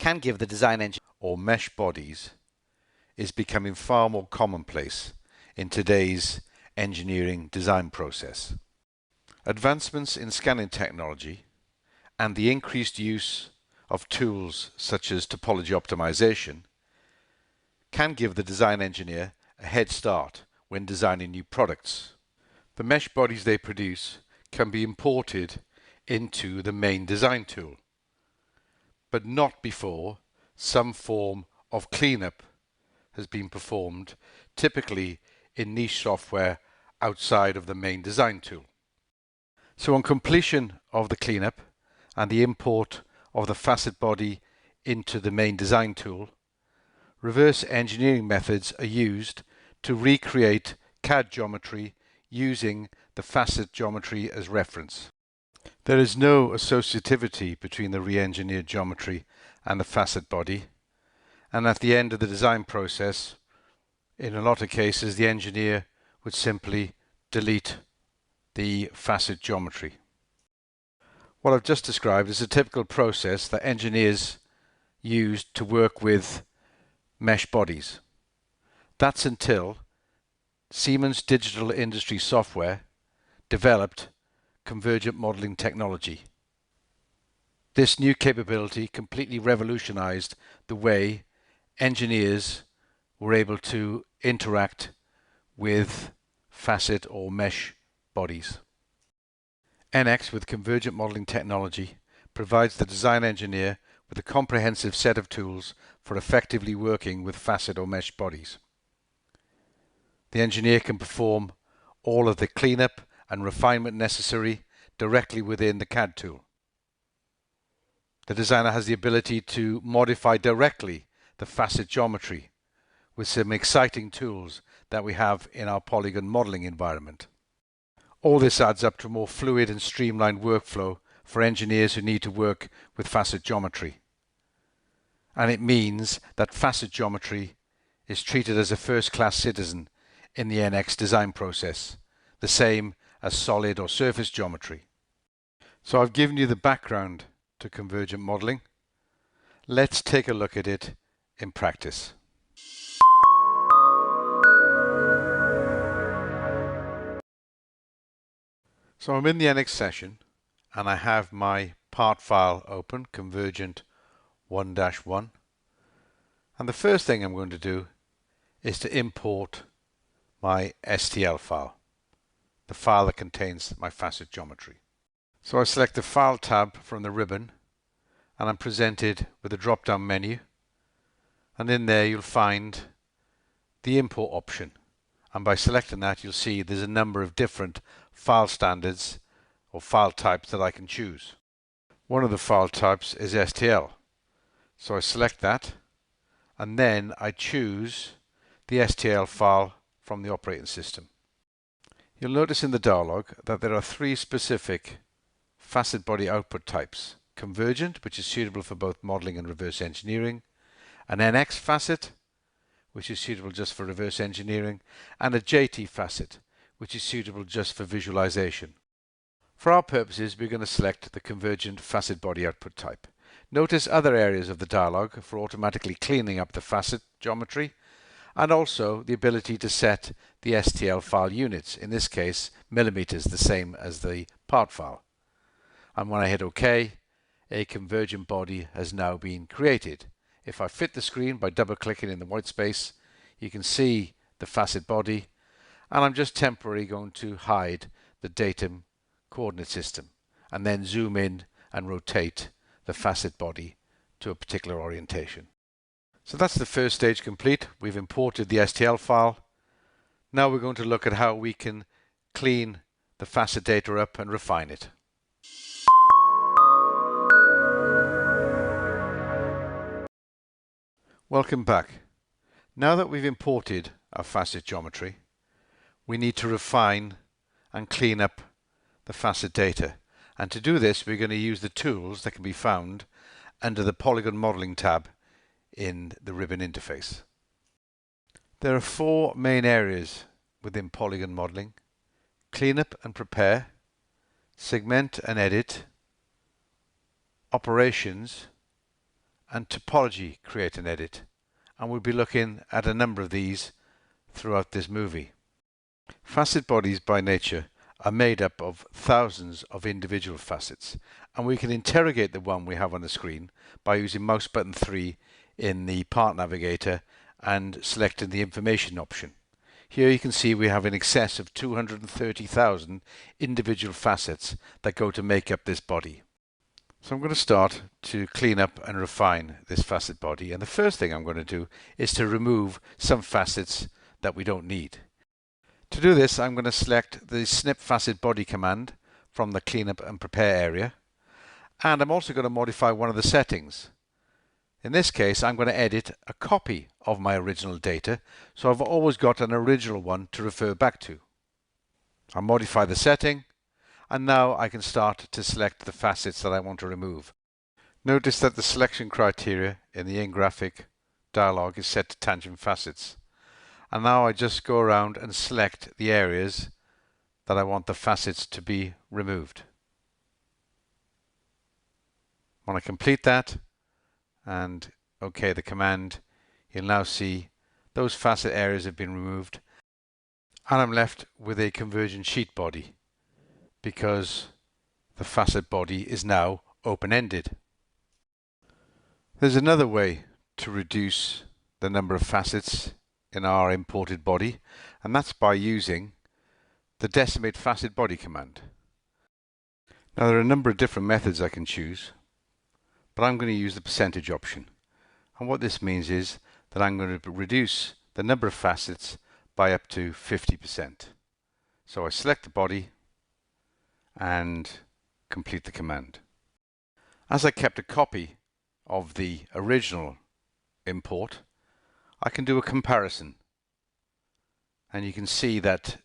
can give the design engineer or mesh bodies is becoming far more commonplace in today's engineering design process. Advancements in scanning technology and the increased use of tools such as topology optimization can give the design engineer a head start when designing new products. The mesh bodies they produce can be imported into the main design tool, but not before some form of cleanup has been performed, typically in niche software outside of the main design tool. So on completion of the cleanup and the import of the facet body into the main design tool, reverse engineering methods are used to recreate CAD geometry using the facet geometry as reference. There is no associativity between the re-engineered geometry and the facet body, and at the end of the design process, in a lot of cases, the engineer would simply delete the facet geometry. What I've just described is a typical process that engineers use to work with mesh bodies. That's until Siemens Digital Industry Software developed Convergent modeling technology. This new capability completely revolutionized the way engineers were able to interact with facet or mesh bodies. NX with Convergent modeling technology provides the design engineer with a comprehensive set of tools for effectively working with facet or mesh bodies. The engineer can perform all of the cleanup and refinement necessary directly within the CAD tool. The designer has the ability to modify directly the facet geometry with some exciting tools that we have in our polygon modeling environment. All this adds up to a more fluid and streamlined workflow for engineers who need to work with facet geometry. And it means that facet geometry is treated as a first-class citizen in the NX design process, the same as solid or surface geometry. So I've given you the background to convergent modeling. Let's take a look at it in practice. So I'm in the NX session and I have my part file open, Convergent 1-1. And the first thing I'm going to do is to import my STL file, the file that contains my facet geometry. So I select the File tab from the ribbon and I'm presented with a drop-down menu, and in there you'll find the import option, and by selecting that you'll see there's a number of different file standards or file types that I can choose. One of the file types is STL, so I select that and then I choose the STL file from the operating system. You'll notice in the dialog that there are three specific facet body output types: Convergent, which is suitable for both modeling and reverse engineering, an NX facet, which is suitable just for reverse engineering, and a JT facet, which is suitable just for visualization. For our purposes, we're going to select the Convergent facet body output type. Notice other areas of the dialog for automatically cleaning up the facet geometry, and also the ability to set the STL file units, in this case millimeters, the same as the part file. And when I hit OK, a convergent body has now been created. If I fit the screen by double-clicking in the white space, you can see the facet body, and I'm just temporarily going to hide the datum coordinate system and then zoom in and rotate the facet body to a particular orientation. So that's the first stage complete. We've imported the STL file. Now we're going to look at how we can clean the facet data up and refine it. Welcome back. Now that we've imported our facet geometry, we need to refine and clean up the facet data. And to do this, we're going to use the tools that can be found under the Polygon Modeling tab in the ribbon interface. There are four main areas within Polygon Modeling: Cleanup and Prepare, Segment and Edit, Operations, and topology create and edit, and we'll be looking at a number of these throughout this movie. Facet bodies by nature are made up of thousands of individual facets, and we can interrogate the one we have on the screen by using mouse button 3 in the Part Navigator and selecting the information option. Here you can see we have in excess of 230,000 individual facets that go to make up this body. So I'm going to start to clean up and refine this facet body, and the first thing I'm going to do is to remove some facets that we don't need. To do this, I'm going to select the Snip Facet Body command from the Cleanup and Prepare area, and I'm also going to modify one of the settings. In this case, I'm going to edit a copy of my original data, so I've always got an original one to refer back to. I'll modify the setting, and now I can start to select the facets that I want to remove. Notice that the selection criteria in the In-Graphic dialog is set to tangent facets. And now I just go around and select the areas that I want the facets to be removed. When I complete that and OK the command, you'll now see those facet areas have been removed, and I'm left with a Convergent sheet body because the facet body is now open-ended. There's another way to reduce the number of facets in our imported body, and that's by using the Decimate Facet Body command. Now there are a number of different methods I can choose, but I'm going to use the percentage option, and what this means is that I'm going to reduce the number of facets by up to 50%. So I select the body and complete the command. As I kept a copy of the original import, I can do a comparison, and you can see that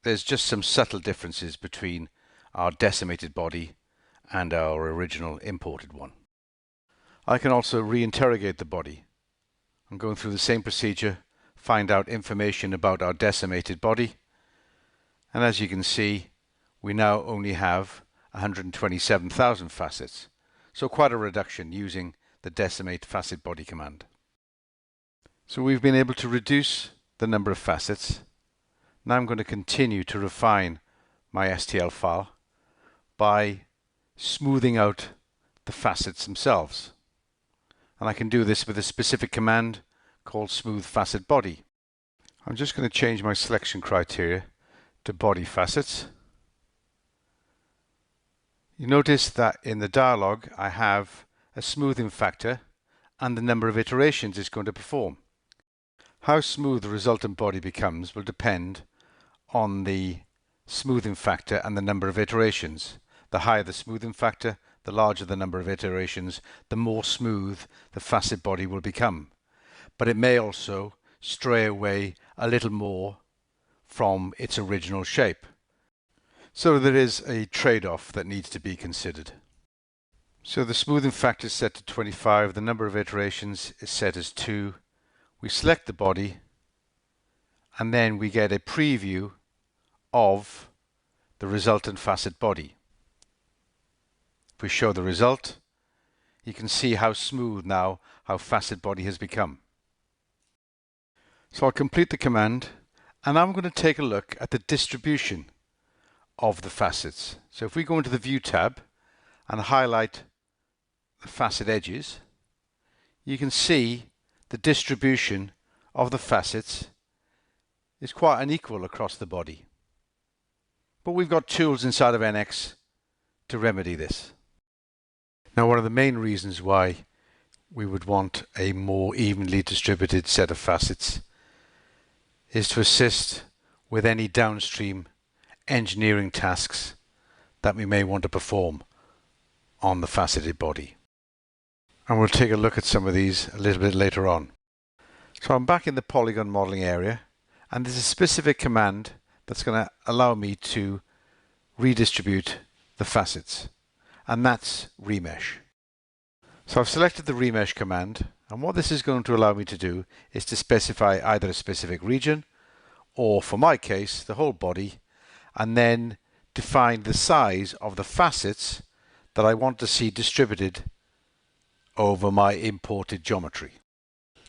there's just some subtle differences between our decimated body and our original imported one. I can also reinterrogate the body. I'm going through the same procedure, find out information about our decimated body, and as you can see, we now only have 127,000 facets, so quite a reduction using the Decimate Facet Body command. So we've been able to reduce the number of facets. Now I'm going to continue to refine my STL file by smoothing out the facets themselves. And I can do this with a specific command called Smooth Facet Body. I'm just going to change my selection criteria to Body Facets. You notice that in the dialog I have a smoothing factor and the number of iterations it's going to perform. How smooth the resultant body becomes will depend on the smoothing factor and the number of iterations. The higher the smoothing factor, the larger the number of iterations, the more smooth the facet body will become. But it may also stray away a little more from its original shape. So there is a trade-off that needs to be considered. So the smoothing factor is set to 25, the number of iterations is set as 2. We select the body, and then we get a preview of the resultant facet body. If we show the result, you can see how smooth now our facet body has become. So I'll complete the command, and I'm going to take a look at the distribution of the facets. So if we go into the View tab and highlight the facet edges, you can see the distribution of the facets is quite unequal across the body. But we've got tools inside of NX to remedy this. Now, one of the main reasons why we would want a more evenly distributed set of facets is to assist with any downstream engineering tasks that we may want to perform on the faceted body. And we'll take a look at some of these a little bit later on. So I'm back in the polygon modeling area, and there's a specific command that's going to allow me to redistribute the facets, and that's remesh. So I've selected the remesh command, and what this is going to allow me to do is to specify either a specific region or, for my case, the whole body, and then define the size of the facets that I want to see distributed over my imported geometry.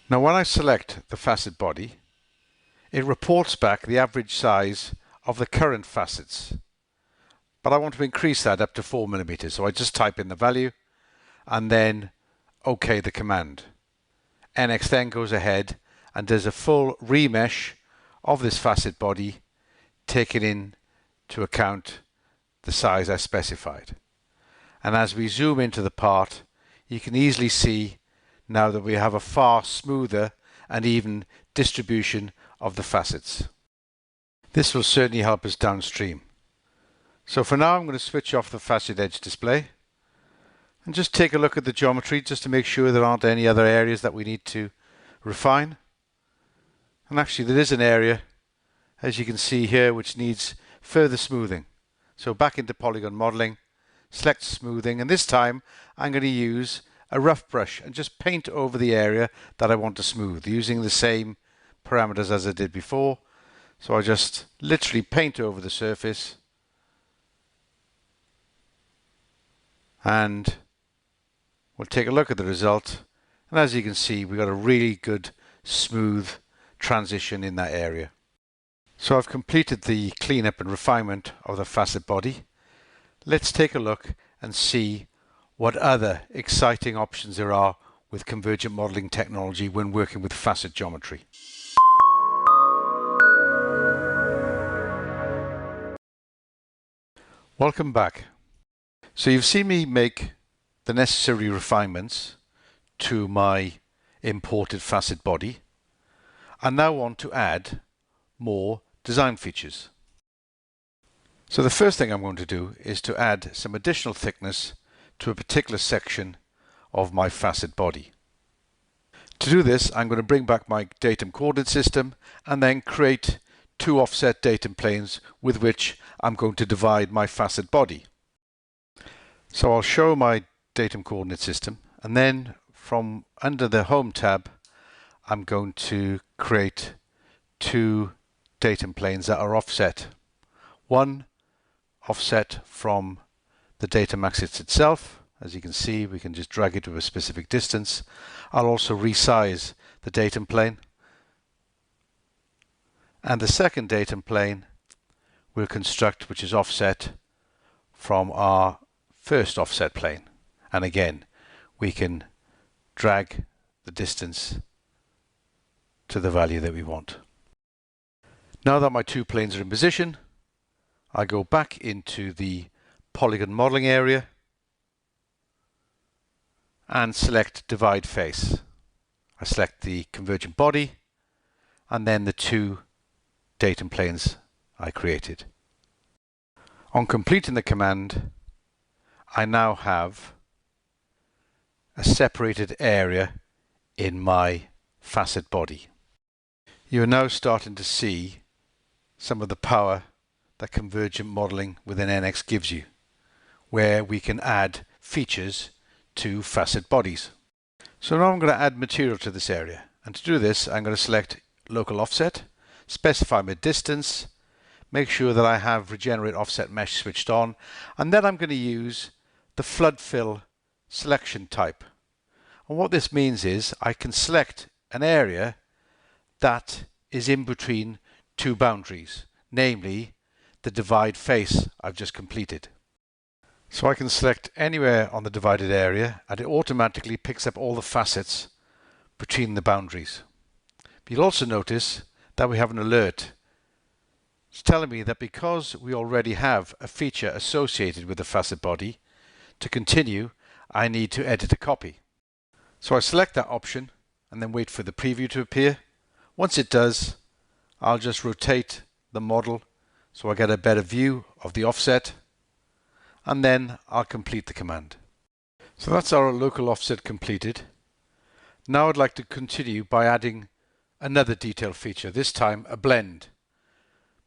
Now when I select the facet body, it reports back the average size of the current facets. But I want to increase that up to 4 millimeters, so I just type in the value and then OK the command. NX then goes ahead and does a full remesh of this facet body, taking into account the size I specified. And as we zoom into the part, you can easily see now that we have a far smoother and even distribution of the facets. This will certainly help us downstream. So for now I'm going to switch off the facet edge display and just take a look at the geometry just to make sure there aren't any other areas that we need to refine. And actually there is an area, as you can see here, which needs further smoothing. So back into polygon modeling, select smoothing, and this time I'm going to use a rough brush and just paint over the area that I want to smooth using the same parameters as I did before. So I just literally paint over the surface and we'll take a look at the result, and as you can see we've got a really good smooth transition in that area. So I've completed the cleanup and refinement of the facet body. Let's take a look and see what other exciting options there are with convergent modeling technology when working with facet geometry. Welcome back. So you've seen me make the necessary refinements to my imported facet body. I now want to add more design features. So the first thing I'm going to do is to add some additional thickness to a particular section of my facet body. To do this, I'm going to bring back my datum coordinate system and then create two offset datum planes with which I'm going to divide my facet body. So I'll show my datum coordinate system, and then from under the Home tab I'm going to create two datum planes that are offset. One offset from the datum axis itself. As you can see, we can just drag it to a specific distance. I'll also resize the datum plane. And the second datum plane we'll construct, which is offset from our first offset plane. And again, we can drag the distance to the value that we want. Now that my two planes are in position, I go back into the polygon modeling area and select divide face. I select the convergent body and then the two datum planes I created. On completing the command, I now have a separated area in my facet body. You are now starting to see some of the power that convergent modeling within NX gives you, where we can add features to facet bodies. So now I'm going to add material to this area, and to do this I'm going to select local offset, specify my distance, make sure that I have regenerate offset mesh switched on, and then I'm going to use the flood fill selection type. And what this means is I can select an area that is in between two boundaries, namely the divide face I've just completed. So I can select anywhere on the divided area and it automatically picks up all the facets between the boundaries. But you'll also notice that we have an alert. It's telling me that because we already have a feature associated with the facet body, to continue I need to edit a copy. So I select that option and then wait for the preview to appear. Once it does, I'll just rotate the model so I get a better view of the offset, and then I'll complete the command. So that's our local offset completed. Now I'd like to continue by adding another detail feature, this time a blend.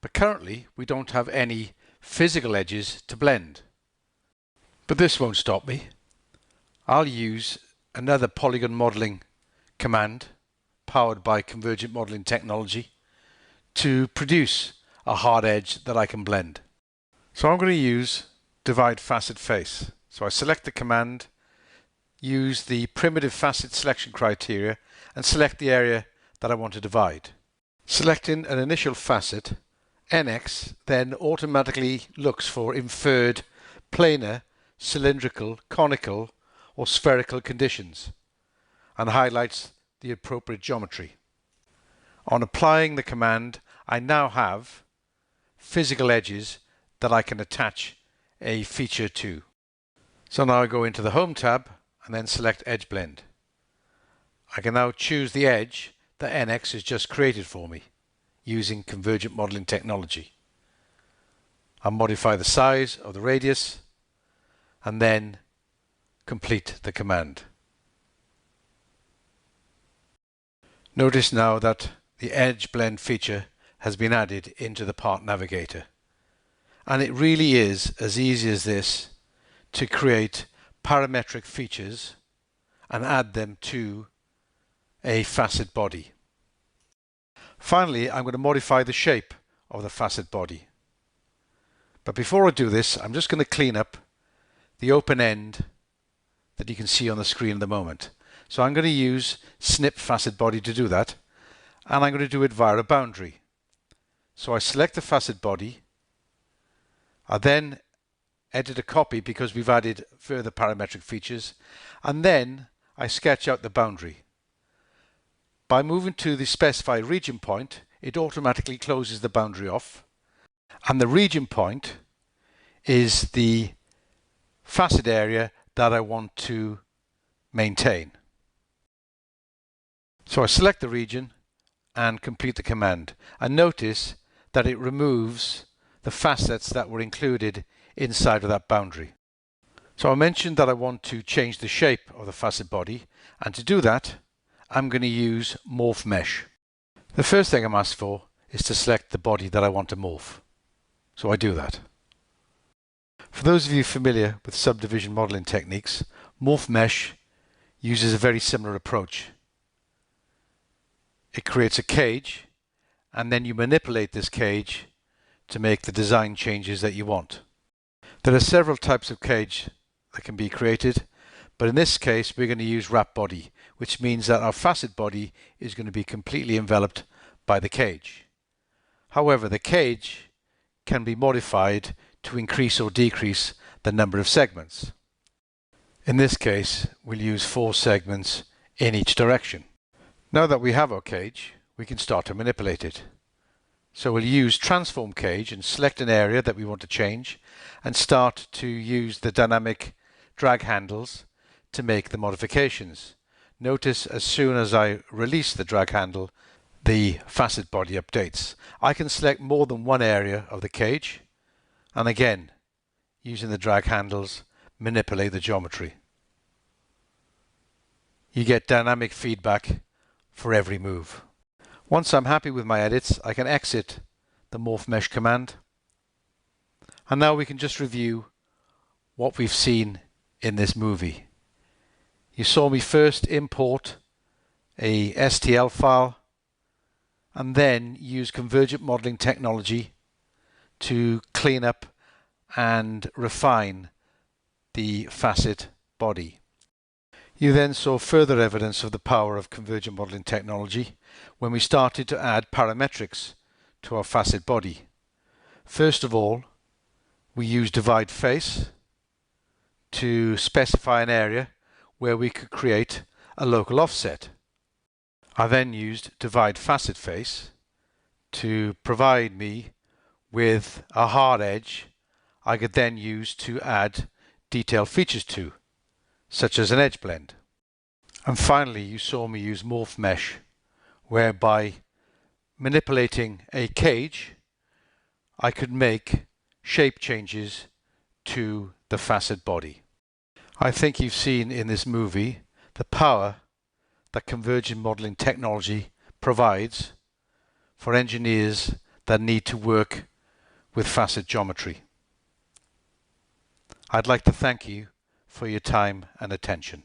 But currently we don't have any physical edges to blend. But this won't stop me. I'll use another polygon modeling command powered by convergent modeling technology to produce a hard edge that I can blend. So I'm going to use divide facet face. So I select the command, use the primitive facet selection criteria and select the area that I want to divide. Selecting an initial facet, NX then automatically looks for inferred planar, cylindrical, conical or spherical conditions and highlights the appropriate geometry. On applying the command, I now have physical edges that I can attach a feature to. So now I go into the Home tab and then select Edge Blend. I can now choose the edge that NX has just created for me using Convergent modeling technology. I'll modify the size of the radius and then complete the command. Notice now that the Edge Blend feature has been added into the Part Navigator. And it really is as easy as this to create parametric features and add them to a facet body. Finally, I'm going to modify the shape of the facet body. But before I do this, I'm just going to clean up the open end that you can see on the screen at the moment. So I'm going to use Snip Facet Body to do that, and I'm going to do it via a boundary. So I select the facet body. I then edit a copy because we've added further parametric features, and then I sketch out the boundary. By moving to the specify region point, it automatically closes the boundary off, and the region point is the facet area that I want to maintain. So I select the region and complete the command, and notice that it removes the facets that were included inside of that boundary. So I mentioned that I want to change the shape of the facet body, and to do that I'm going to use Morph Mesh. The first thing I'm asked for is to select the body that I want to morph. So I do that. For those of you familiar with subdivision modeling techniques, Morph Mesh uses a very similar approach. It creates a cage, and then you manipulate this cage to make the design changes that you want. There are several types of cage that can be created, but in this case we're going to use wrap body, which means that our facet body is going to be completely enveloped by the cage. However, the cage can be modified to increase or decrease the number of segments. In this case, we'll use 4 segments in each direction. Now that we have our cage, we can start to manipulate it. So we'll use Transform Cage and select an area that we want to change and start to use the dynamic drag handles to make the modifications. Notice as soon as I release the drag handle, the facet body updates. I can select more than one area of the cage, and again, using the drag handles, manipulate the geometry. You get dynamic feedback for every move. Once I'm happy with my edits, I can exit the Morph Mesh command. And now we can just review what we've seen in this movie. You saw me first import a STL file and then use Convergent modeling technology to clean up and refine the facet body. You then saw further evidence of the power of Convergent modeling technology when we started to add parametrics to our facet body. First of all, we used Divide Face to specify an area where we could create a local offset. I then used Divide Facet Face to provide me with a hard edge I could then use to add detailed features to, such as an edge blend. And finally, you saw me use Morph Mesh, whereby manipulating a cage, I could make shape changes to the facet body. I think you've seen in this movie the power that Convergent modeling technology provides for engineers that need to work with facet geometry. I'd like to thank you for your time and attention.